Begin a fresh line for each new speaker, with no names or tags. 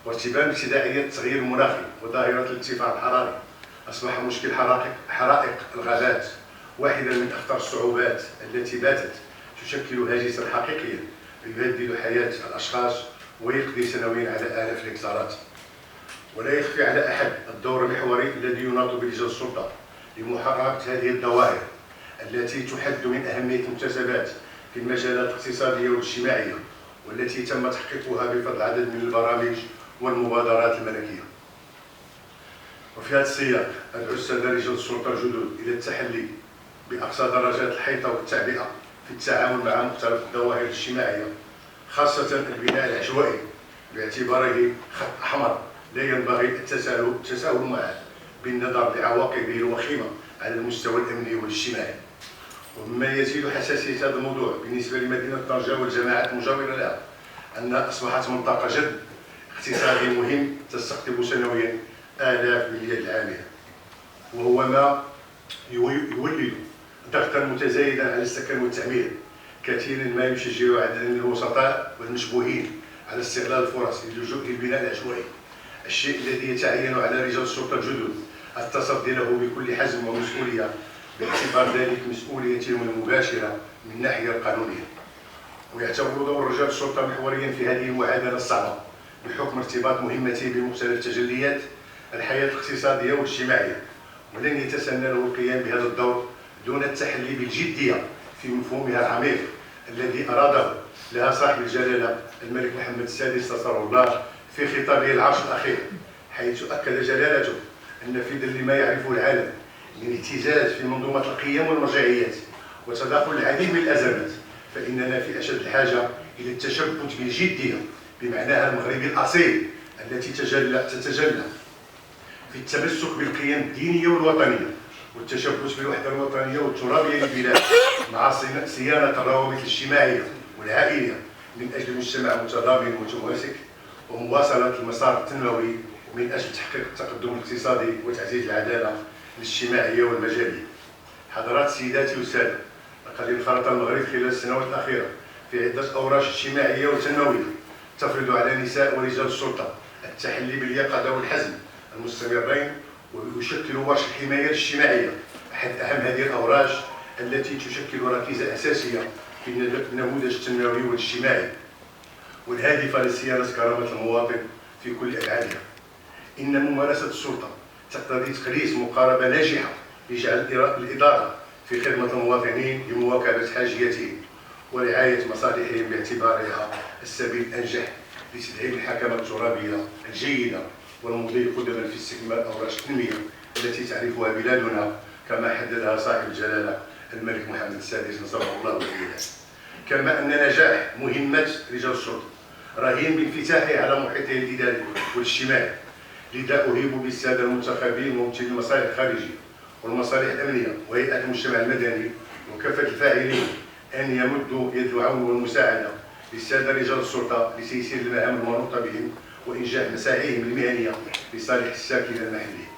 وارتباط ابتدائية التغيير المناخي وظاهرة الارتفاع الحراري. أصبح مشكل حرائق الغابات واحدة من أخطر الصعوبات التي باتت تشكل هاجسا حقيقيا يهدد حياة الأشخاص ويقضي سنويا على آلاف الهكتارات. ولا يخفي على أحد الدور المحوري الذي يناط برجال السلطة لمحاربة هذه الظواهر التي تحد من أهمية المكتسبات في المجالات الاقتصادية والاجتماعية، والتي تم تحقيقها بفضل عدد من البرامج والمبادرات الملكية. وفي هذا السياق أدعو السادة رجال السلطة الجدد إلى التحلي بأقصى درجات الحيطة والتعبئة في التعامل مع مختلف الظواهر الاجتماعية، خاصة البناء العشوائي باعتباره خط أحمر لا ينبغي التساهل معه بالنظر لعواقبه الوخيمة على المستوى الأمني والاجتماعي. ومما يزيد حساسية هذا الموضوع بالنسبة لمدينة طنجة والجماعات المجاورة لها أن أصبحت منطقة جد اقتصادي مهم تستقطب سنويا آلاف من اليد العاملة، وهو ما يولد ضغطا متزايدا على السكن والتعمير، كثيرا ما يشجع عددا من الوسطاء والمشبوهين على استغلال الفرص للجوء للبناء العشوائي، الشيء الذي يتعين على رجال السلطة الجدد التصدي له بكل حزم ومسؤولية، باعتبار ذلك مسؤوليتهم المباشرة من الناحية القانونية. ويعتبر دور رجال السلطة محوريا في هذه المعادلة الصعبة بحكم ارتباط مهمته بمختلف تجليات الحياة الاقتصادية والاجتماعية، ولن يتسنى له القيام بهذا الدور دون التحلي بالجدية في مفهومها العميق الذي أراده لها صاحب الجلالة الملك محمد السادس نصره الله في خطابه العرش الأخير، حيث أكد جلالته أن في ظل ما يعرفه العالم من اهتزاز في منظومة القيم والمرجعيات وتداخل العديد من الأزمات، فإننا في أشد الحاجة إلى التشبث بالجدية بمعناها المغربي الأصيل التي تتجلى في التمسك بالقيم الدينية والوطنية والتشبث بالوحدة الوطنية والترابية للبلاد مع صيانة الروابط الاجتماعية والعائلية من أجل مجتمع متضامن ومتماسك، ومواصلة المسار التنموي من أجل تحقيق التقدم الاقتصادي وتعزيز العدالة الاجتماعية والمجالية. حضرات سيداتي والسادة، لقد انخرط المغرب خلال السنوات الأخيرة في عدة أوراق اجتماعية وتنموية تفرض على نساء ورجال السلطة التحلي باليقظة والحزم المستمرين، ويشكل ورش الحماية الاجتماعية أحد أهم هذه الأوراق التي تشكل ركيزة أساسية في النموذج التنموي والاجتماعي والهادفة لصيانة كرامة المواطن في كل أبعادها. إن ممارسة السلطة تقتضي تقريس مقاربة ناجحة لجعل الإدارة في خدمة المواطنين لمواكبة حاجياتهم ورعاية مصالحهم باعتبارها السبيل الأنجح لتدعيم الحكمة الترابية الجيدة والمضي قدما في استكمال أوراق التنمية التي تعرفها بلادنا كما حددها صاحب الجلالة الملك محمد السادس نصره الله وإياه. كما أن نجاح مهمة رجال السلطة رهين بانفتاحه على محيطه الإداري والاجتماعي، لذا أهيب بالسادة المنتخبين ممثلي المصالح الخارجية والمصالح الأمنية وهيئات المجتمع المدني وكافة الفاعلين أن يمدوا يد العون والمساعدة للسادة رجال السلطة لتيسير المهام المنوطة بهم وإنجاح مساعيهم المهنية لصالح الساكنة المحلية.